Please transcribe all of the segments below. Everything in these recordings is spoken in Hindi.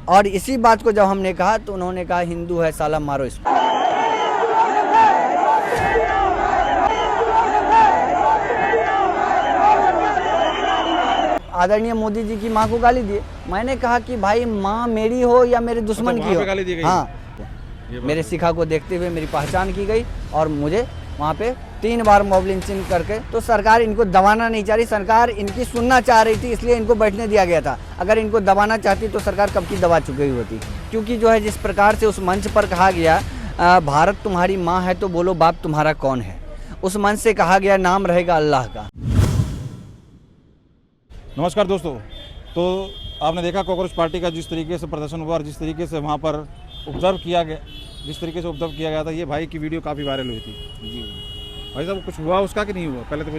और इसी बात को जब हमने कहा तो उन्होंने कहा हिंदू है साला मारो इसको। आदरणीय मोदी जी की माँ को गाली दिए। मैंने कहा कि भाई माँ मेरी हो या मेरे दुश्मन की हो। गाली दी गई। हाँ, मेरे शिखा को देखते हुए मेरी पहचान की गई और मुझे वहाँ पे 3 बार मॉब लिंचिंग करके, तो सरकार इनको दबाना नहीं चाह रही, सरकार इनकी सुनना चाह रही थी, इसलिए इनको बैठने दिया गया था। अगर इनको दबाना चाहती तो सरकार कब की दबा चुकी होती। क्योंकि जो है जिस प्रकार से उस मंच पर कहा गया भारत तुम्हारी माँ है तो बोलो बाप तुम्हारा कौन है, उस मंच से कहा गया नाम रहेगा अल्लाह का। नमस्कार दोस्तों, तो आपने देखा कॉकरोच पार्टी का जिस तरीके से प्रदर्शन हुआ और जिस तरीके से वहाँ पर ऑब्जर्व किया गया था, ये भाई की वीडियो काफ़ी वायरल हुई थी। जी भाई साहब, कुछ हुआ उसका कि नहीं हुआ? पहले तो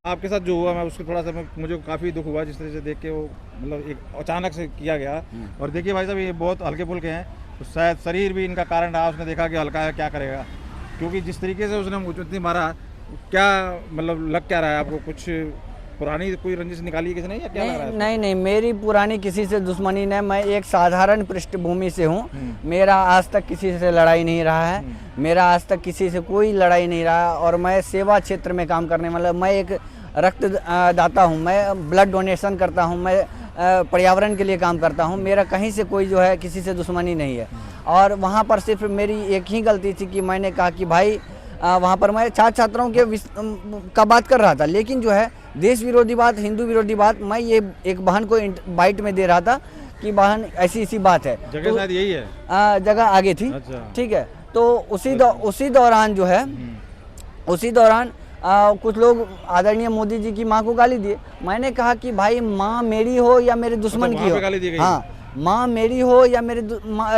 आपके साथ जो हुआ, मैं उसको थोड़ा सा मुझे काफ़ी दुख हुआ जिस तरह से देख के वो मतलब एक अचानक से किया गया। और देखिए भाई साहब, ये बहुत हल्के फुल्के हैं, तो शायद शरीर भी इनका कारण रहा। उसने देखा कि हल्का है, क्या करेगा, क्योंकि जिस तरीके से उसने मुझे इतनी मारा, क्या मतलब लग क्या रहा है आपको? कुछ पुरानी कोई रंजिश निकाली किसी ने या क्या लग रहा है? नहीं, मेरी पुरानी किसी से दुश्मनी नहीं। मैं एक साधारण पृष्ठभूमि से हूँ। मेरा आज तक किसी से लड़ाई नहीं रहा है, मेरा आज तक किसी से कोई लड़ाई नहीं रहा। और मैं सेवा क्षेत्र में काम करने वाला, मैं एक रक्त दाता हूँ, मैं ब्लड डोनेशन करता हूँ, मैं पर्यावरण के लिए काम करता हूँ। मेरा कहीं से कोई जो है किसी से दुश्मनी नहीं है। और वहाँ पर सिर्फ मेरी एक ही गलती थी कि मैंने कहा कि भाई वहाँ पर मैं छात्र छात्राओं के का बात कर रहा था, लेकिन जो है देश विरोधी बात, हिंदू विरोधी बात, मैं ये एक बहन को बाइट में दे रहा था कि बहन ऐसी बात है। जगह शायद यही है, जगह आगे थी। अच्छा। ठीक है, तो उसी दौरान जो है कुछ लोग आदरणीय मोदी जी की माँ को गाली दिए। मैंने कहा कि भाई माँ मेरी हो या मेरे दुश्मन की हो। हाँ, माँ मेरी हो या मेरे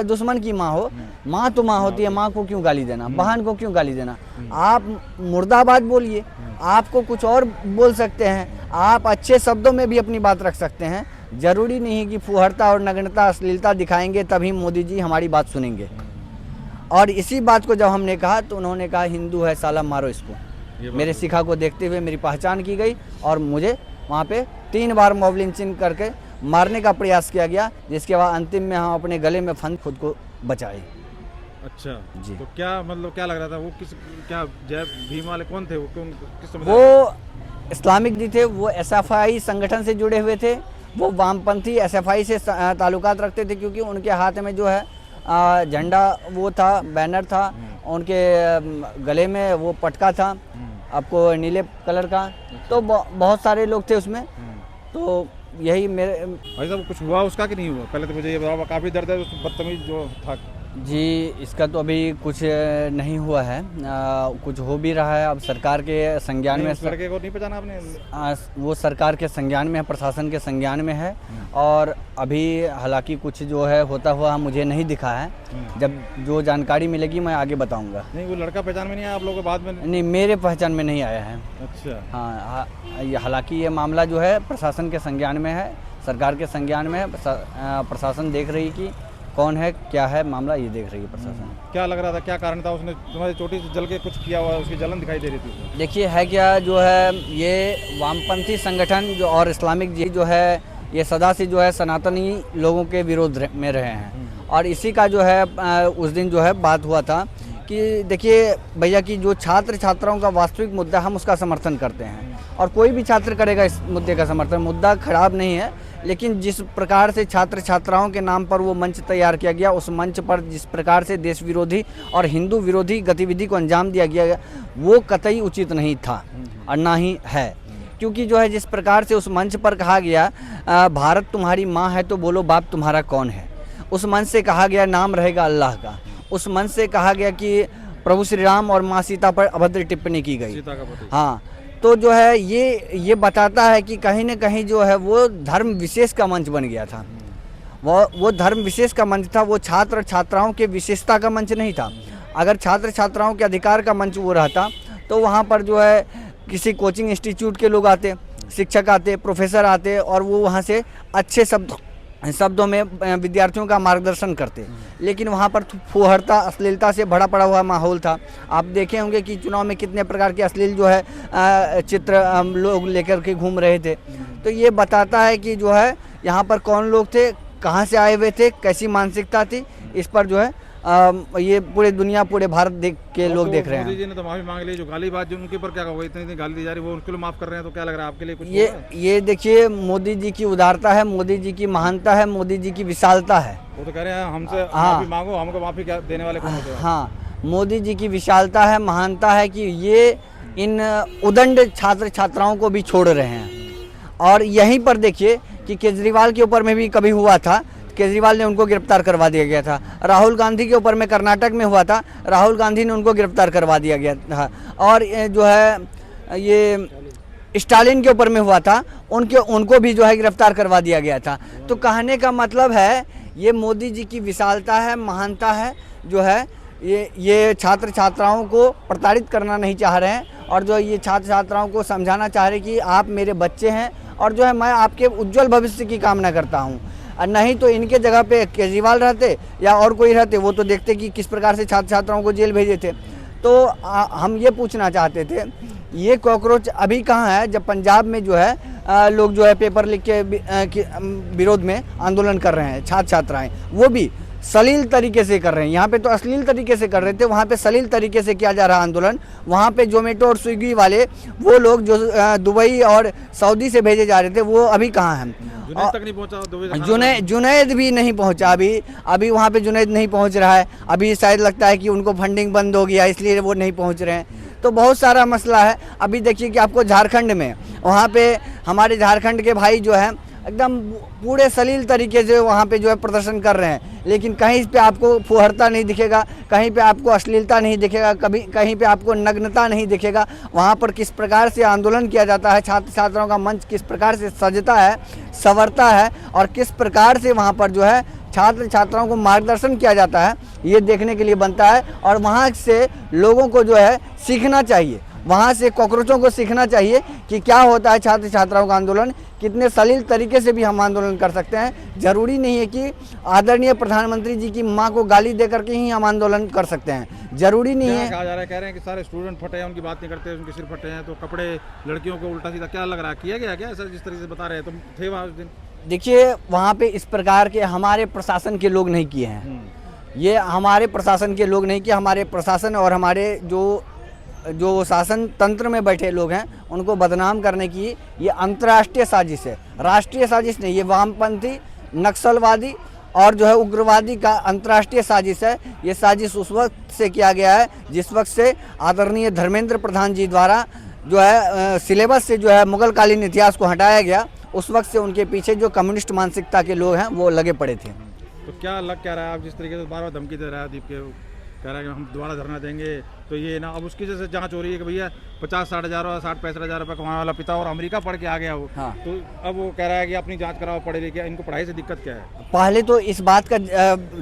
दुश्मन की माँ हो, माँ तो माँ होती है, माँ को क्यों गाली देना, बहन को क्यों गाली देना। आप मुर्दाबाद बोलिए, आपको कुछ और बोल सकते हैं, आप अच्छे शब्दों में भी अपनी बात रख सकते हैं। जरूरी नहीं है कि फुहरता और नग्नता अश्लीलता दिखाएंगे तभी मोदी जी हमारी बात सुनेंगे। और इसी बात को जब हमने कहा तो उन्होंने कहा हिंदू है साला मारो इसको। मेरे शिखा को देखते हुए मेरी पहचान की गई और मुझे वहाँ पे 3 बार मॉब लिंचिंग करके मारने का प्रयास किया गया, जिसके बाद अंतिम में हम अपने गले में फंस खुद को बचाए। अच्छा जी। तो क्या मतलब क्या लग रहा था वो क्या जय भीम वाले कौन थे? वो किस समुदाय? वो इस्लामिक जी थे, वो SFI संगठन से जुड़े हुए थे, वो वामपंथी SFI से ताल्लुकात रखते थे, क्योंकि उनके हाथ में जो है झंडा वो था, बैनर था, उनके गले में वो पटका था आपको नीले कलर का। तो बहुत सारे लोग थे उसमें। तो यही मेरे भाई साहब, कुछ हुआ उसका कि नहीं हुआ? पहले तो मुझे ये बताओ, काफ़ी दर्द है उस बदतमीज जो था। जी, इसका तो अभी कुछ नहीं हुआ है, कुछ हो भी रहा है। अब सरकार के संज्ञान में, उस लड़के को नहीं पहचाना आपने? वो सरकार के संज्ञान में है, प्रशासन के संज्ञान में है। और अभी हालांकि कुछ जो है होता हुआ मुझे नहीं दिखा है, जब जो जानकारी मिलेगी मैं आगे बताऊंगा। नहीं, वो लड़का पहचान में नहीं आया आप लोगों के बाद में? नहीं, मेरे पहचान में नहीं आया है। अच्छा। हाँ, हालांकि ये मामला जो है प्रशासन के संज्ञान में है, सरकार के संज्ञान में है। प्रशासन देख रही कि कौन है, क्या है मामला, ये देख रही है प्रशासन। क्या लग रहा था, क्या कारण था? उसने तुम्हारी चोटी से जल के कुछ किया हुआ, उसकी जलन दिखाई दे रही थी। देखिए है क्या, जो है ये वामपंथी संगठन जो और इस्लामिक जी जो है, ये सदा से जो है सनातनी लोगों के विरोध में रहे हैं। और इसी का जो है उस दिन जो है बात हुआ था कि देखिए भैया कि जो छात्र छात्राओं का वास्तविक मुद्दा, हम उसका समर्थन करते हैं और कोई भी छात्र करेगा इस मुद्दे का समर्थन। मुद्दा खराब नहीं है, लेकिन जिस प्रकार से छात्र छात्राओं के नाम पर वो मंच तैयार किया गया, उस मंच पर जिस प्रकार से देश विरोधी और हिंदू विरोधी गतिविधि को अंजाम दिया गया, वो कतई उचित नहीं था और ना ही है। क्योंकि जो है जिस प्रकार से उस मंच पर कहा गया भारत तुम्हारी माँ है तो बोलो बाप तुम्हारा कौन है, उस मंच से कहा गया नाम रहेगा अल्लाह का। उस मंच से कहा गया कि प्रभु श्री राम और माँ सीता पर अभद्र टिप्पणी की गई। हाँ, तो जो है ये बताता है कि कहीं न कहीं जो है वो धर्म विशेष का मंच बन गया था। वो धर्म विशेष का मंच था, वो छात्र छात्राओं के विशेषता का मंच नहीं था। अगर छात्र छात्राओं के अधिकार का मंच वो रहता तो वहाँ पर जो है किसी कोचिंग इंस्टीट्यूट के लोग आते, शिक्षक आते, प्रोफेसर आते और वो वहाँ से अच्छे शब्दों में विद्यार्थियों का मार्गदर्शन करते, लेकिन वहाँ पर फुहरता अश्लीलता से भरा पड़ा हुआ माहौल था। आप देखे होंगे कि चुनाव में कितने प्रकार के अश्लील जो है चित्र लोग लेकर के घूम रहे थे। तो ये बताता है कि जो है यहाँ पर कौन लोग थे, कहाँ से आए हुए थे, कैसी मानसिकता थी, इस पर जो है ये पूरे दुनिया पूरे भारत के लोग देख रहे हैं। मोदी जी ने तो माफी मांग ली, जो गालीबाज जो उनके ऊपर क्या कहोगे, इतनी गाली दी जा रही है, वो उनके लिए माफ कर रहे हैं, तो क्या लग रहा है आपके लिए कुछ ये देखिए मोदी जी की उदारता है, मोदी जी की महानता है, मोदी जी की विशालता है। वो तो कह रहे हैं हमसे माफी मांगो, हमको माफी क्या देने वाले कौन होते हैं? हाँ, मोदी जी की विशालता है, महानता है कि ये इन उदंड छात्र छात्राओं को भी छोड़ रहे हैं। और यहीं पर देखिए कि केजरीवाल के ऊपर में भी कभी हुआ था, केजरीवाल ने उनको गिरफ्तार करवा दिया गया था। राहुल गांधी के ऊपर में कर्नाटक में हुआ था, राहुल गांधी ने उनको गिरफ्तार करवा दिया गया था। और जो है ये स्टालिन के ऊपर में हुआ था, उनको भी जो है गिरफ्तार करवा दिया गया था। तो कहने का मतलब है ये मोदी जी की विशालता है, महानता है, जो है ये छात्र छात्राओं को प्रताड़ित करना नहीं चाह रहे हैं, और जो ये छात्र छात्राओं को समझाना चाह रहे हैं कि आप मेरे बच्चे हैं और जो है मैं आपके उज्जवल भविष्य की कामना करता हूँ। और नहीं तो इनके जगह पे केजरीवाल रहते या और कोई रहते, वो तो देखते कि किस प्रकार से छात्र छात्राओं को जेल भेजे थे। तो हम ये पूछना चाहते थे, ये कॉकरोच अभी कहाँ है जब पंजाब में जो है लोग जो है पेपर लिख के विरोध में आंदोलन कर रहे हैं, छात्र छात्राएं, वो भी सलील तरीके से कर रहे हैं। यहाँ पे तो अश्लील तरीके से कर रहे थे, वहाँ पे सलील तरीके से किया जा रहा आंदोलन। वहाँ पे जोमेटो और स्विगी वाले वो लोग जो दुबई और सऊदी से भेजे जा रहे थे, वो अभी कहाँ हैं? जुनैद तक नहीं पहुंचा, जुनैद भी नहीं पहुंचा अभी वहाँ पे जुनैद नहीं पहुंच रहा है। अभी शायद लगता है कि उनको फंडिंग बंद हो गया, इसलिए वो नहीं पहुंच रहे हैं। तो बहुत सारा मसला है। अभी देखिए कि आपको झारखंड में, वहाँ पे हमारे झारखंड के भाई जो है एकदम पूरे सलील तरीके से वहाँ पे जो है प्रदर्शन कर रहे हैं, लेकिन कहीं पे आपको फुहरता नहीं दिखेगा, कहीं पे आपको अश्लीलता नहीं दिखेगा, कहीं पे आपको नग्नता नहीं दिखेगा। वहाँ पर किस प्रकार से आंदोलन किया जाता है, छात्र छात्राओं का मंच किस प्रकार से सजता है, संवरता है, और किस प्रकार से वहाँ पर जो है छात्र छात्राओं को मार्गदर्शन किया जाता है, ये देखने के लिए बनता है। और वहाँ से लोगों को जो है सीखना चाहिए, वहाँ से कॉकरोचों को सीखना चाहिए कि क्या होता है छात्र छात्राओं का आंदोलन, कितने सलील तरीके से भी हम आंदोलन कर सकते हैं। ज़रूरी नहीं है कि आदरणीय प्रधानमंत्री जी की मां को गाली दे करके ही हम आंदोलन कर सकते हैं, ज़रूरी नहीं है। कहा जा रहा है, कह रहे हैं कि सारे स्टूडेंट फटे हैं, उनकी बात नहीं करते, उनके सिर फटे हैं, तो कपड़े लड़कियों को उल्टा सीधा क्या लग रहा है, किया गया क्या ऐसा जिस तरीके से बता रहे हैं? तुम थे वहाँ उस दिन? देखिए वहाँ पे इस प्रकार के हमारे प्रशासन के लोग नहीं किए हैं, ये हमारे प्रशासन के लोग नहीं किए। हमारे प्रशासन और हमारे जो शासन तंत्र में बैठे लोग हैं, उनको बदनाम करने की ये अंतर्राष्ट्रीय साजिश है, राष्ट्रीय साजिश नहीं। ये वामपंथी, नक्सलवादी और जो है उग्रवादी का अंतर्राष्ट्रीय साजिश है। ये साजिश उस वक्त से किया गया है जिस वक्त से आदरणीय धर्मेंद्र प्रधान जी द्वारा जो है सिलेबस से जो है मुगल कालीन इतिहास को हटाया गया। उस वक्त से उनके पीछे जो कम्युनिस्ट मानसिकता के लोग हैं वो लगे पड़े थे। तो क्या लग क्या रहा है, आप जिस तरीके से बार बार धमकी दे रहा है दीप के, कह रहा है कि हम दोबारा धरना देंगे, तो ये ना अब उसकी जैसे जांच हो रही है कि भैया 50-60 हज़ार और 60-65 हज़ार रुपये कमाने वाला पिता और अमेरिका पढ़ के आ गया वो। हाँ। तो अब वो कह रहा है कि अपनी जांच कराओ, पढ़े लिखे, इनको पढ़ाई से दिक्कत क्या है? पहले तो इस बात का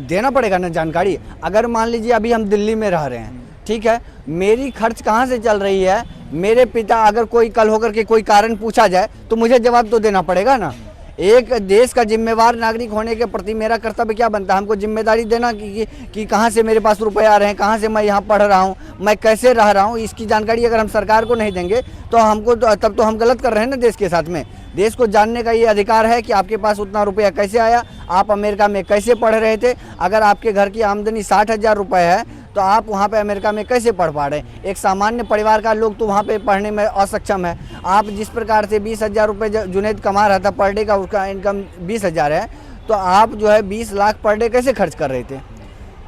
देना पड़ेगा ना जानकारी। अगर मान लीजिए अभी हम दिल्ली में रह रहे हैं, ठीक है, मेरी खर्च कहाँ से चल रही है, मेरे पिता अगर कोई कल होकर के कोई कारण पूछा जाए तो मुझे जवाब तो देना पड़ेगा ना। एक देश का जिम्मेवार नागरिक होने के प्रति मेरा कर्तव्य क्या बनता है, हमको जिम्मेदारी देना कि कहाँ से मेरे पास रुपए आ रहे हैं, कहाँ से मैं यहाँ पढ़ रहा हूँ, मैं कैसे रह रहा हूँ, इसकी जानकारी अगर हम सरकार को नहीं देंगे तो हमको तब तो हम गलत कर रहे हैं ना देश के साथ में। देश को जानने का ये अधिकार है कि आपके पास उतना रुपया कैसे आया, आप अमेरिका में कैसे पढ़ रहे थे। अगर आपके घर की आमदनी 60,000 रुपये है तो आप वहाँ पे अमेरिका में कैसे पढ़ पा रहे हैं। एक सामान्य परिवार का लोग तो वहाँ पे पढ़ने में असक्षम है। आप जिस प्रकार से 20,000 रुपये जुनैद कमा रहा था पर डे का, उसका इनकम 20,000 है, तो आप जो है 20 लाख पर डे कैसे खर्च कर रहे थे?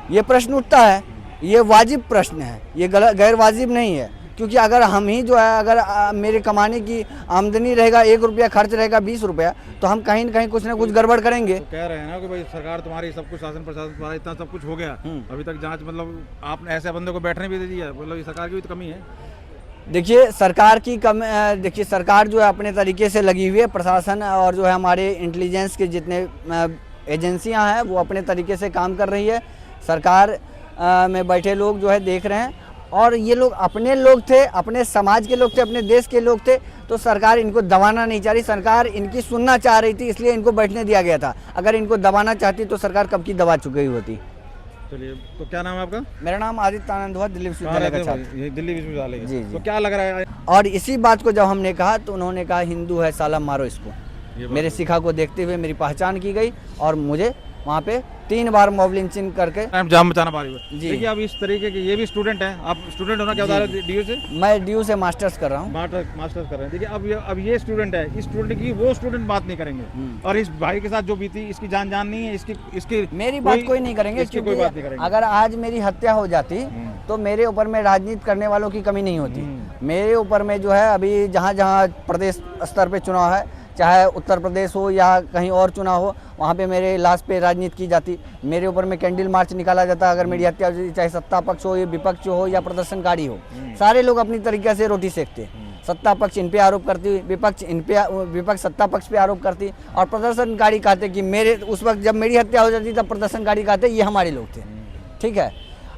ये प्रश्न उठता है। ये वाजिब प्रश्न है, ये गैर वाजिब नहीं है। क्योंकि अगर हम ही जो है, अगर मेरे कमाने की आमदनी रहेगा 1 रुपया, खर्च रहेगा 20 रुपया, तो हम कहीं न कहीं कुछ ना कुछ गड़बड़ करेंगे। तो कह रहे हैं ना कि भाई सरकार तुम्हारी, सब कुछ शासन प्रशासन तुम्हारा, इतना सब कुछ हो गया, अभी तक जांच, मतलब आपने ऐसे बंदे को बैठने भी दे दिया, मतलब ये सरकार की भी तो कमी है। देखिए सरकार की देखिए सरकार जो है अपने तरीके से लगी हुई है, प्रशासन और जो है हमारे इंटेलिजेंस के जितने एजेंसियां हैं वो अपने तरीके से काम कर रही है। सरकार में बैठे लोग जो है देख रहे हैं और ये लोग अपने लोग थे, अपने समाज के लोग थे, अपने देश के लोग थे, तो सरकार इनको दबाना नहीं चाह रही, सरकार इनकी सुनना चाह रही थी, इसलिए इनको बैठने दिया गया था। अगर इनको दबाना चाहती तो सरकार कब की दबा चुकी होती। चलिए, तो क्या नाम है आपका? मेरा नाम आदित्य आनंद हुआ, दिल्ली विश्वविद्यालय का छात्र। ये दिल्ली विश्वविद्यालय के। जी, जी। तो क्या लग रहा है? और इसी बात को जब हमने कहा तो उन्होंने कहा हिंदू है साला मारो इसको। ये बात मेरे शिखा को देखते हुए मेरी पहचान की गई और मुझे वहाँ पे 3 बार मॉब लिंचिंग करके टाइम जाम बचाना पा रही है। जी। देखिए, अब इस तरीके के ये भी स्टूडेंट हैं। आप स्टूडेंट होना क्या बता रहे हैं? डीयू से? मैं डीयू से मास्टर्स कर रहा हूँ। मास्टर्स कर रहे हैं। देखिए, अब ये स्टूडेंट है, इस स्टूडेंट की वो स्टूडेंट बात नहीं करेंगे। और इस भाई के साथ जो बीती, इसकी जान नहीं है, इसकी मेरी बात कोई नहीं करेंगे, इसकी कोई क्योंकि बात नहीं करेंगे। अगर आज मेरी हत्या हो जाती तो मेरे ऊपर में राजनीति करने वालों की कमी नहीं होती। मेरे ऊपर में जो है अभी जहाँ जहाँ प्रदेश स्तर पे चुनाव है, चाहे उत्तर प्रदेश हो या कहीं और चुनाव हो, वहाँ पे मेरे लाश पे राजनीति की जाती। मेरे ऊपर में कैंडल मार्च निकाला जाता अगर मेरी हत्या हो जाती, चाहे सत्ता पक्ष हो या विपक्ष हो या प्रदर्शनकारी हो। सारे लोग अपनी तरीके से रोटी सेकते। सत्ता पक्ष इन पे आरोप करती, विपक्ष सत्ता पक्ष पे आरोप करती, और प्रदर्शनकारी कहते कि मेरे उस वक्त जब मेरी हत्या हो जाती तब प्रदर्शनकारी कहते ये हमारे लोग थे। ठीक है,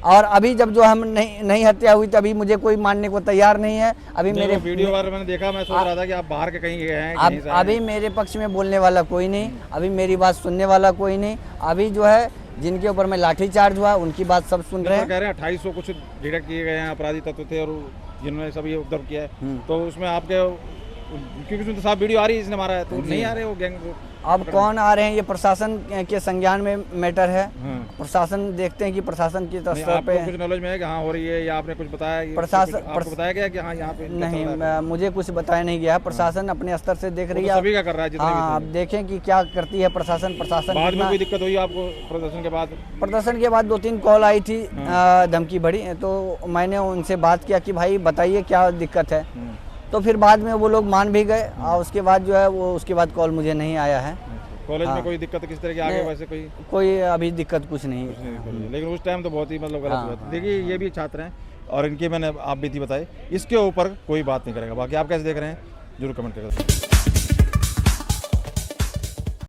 और अभी जब जो हम नहीं हत्या हुई तभी मुझे कोई मानने को तैयार नहीं है। अभी मेरे वीडियो बार मैंने देखा, मैं सोच रहा था कि आप बाहर के कहीं गए हैं। अभी मेरे पक्ष में बोलने वाला कोई नहीं, अभी मेरी बात सुनने वाला कोई नहीं। अभी जो है जिनके ऊपर में लाठीचार्ज हुआ उनकी बात सब सुन रहे हैं। कह रहे हैं 2800 कुछ डिटेक्ट किए गए हैं अपराधी तत्व थे और जिन्होंने सब ये उपद्रव किया है। तो उसमें आपके, क्योंकि उसमें तो साफ वीडियो आ रही है, इसने मारा है, तो नहीं आ रहे वो गैंग। अब कौन आ रहे हैं ये प्रशासन के संज्ञान में मैटर है। प्रशासन देखते हैं कि प्रशासन की स्तर पे कुछ नॉलेज में है कि हाँ हो रही है, या आपने कुछ बताया? प्रशासन आपको बताया गया कि हाँ यहाँ पे नहीं, मुझे कुछ बताया नहीं गया। प्रशासन अपने स्तर से देख रही है, सभी का कर रहा है जितना भी। हाँ, अब देखें कि क्या करती है प्रशासन। बाद में कोई दिक्कत हुई आपको प्रदर्शन के बाद? प्रदर्शन के बाद 2-3 कॉल आई थी धमकी भरी, तो मैंने उनसे बात किया कि भाई बताइए क्या दिक्कत है। तो फिर बाद में वो लोग मान भी गए, और उसके बाद जो है वो उसके बाद कॉल मुझे नहीं आया है। कॉलेज में कोई दिक्कत किस तरह की आगे वैसे कोई अभी दिक्कत कुछ नहीं। लेकिन उस टाइम तो बहुत ही मतलब गलत हुआ। देखिए, ये भी छात्र हैं और इनकी मैंने आप बीती बताई, इसके ऊपर कोई बात नहीं करेगा। बाकी आप कैसे देख रहे हैं जरूर कमेंट करें।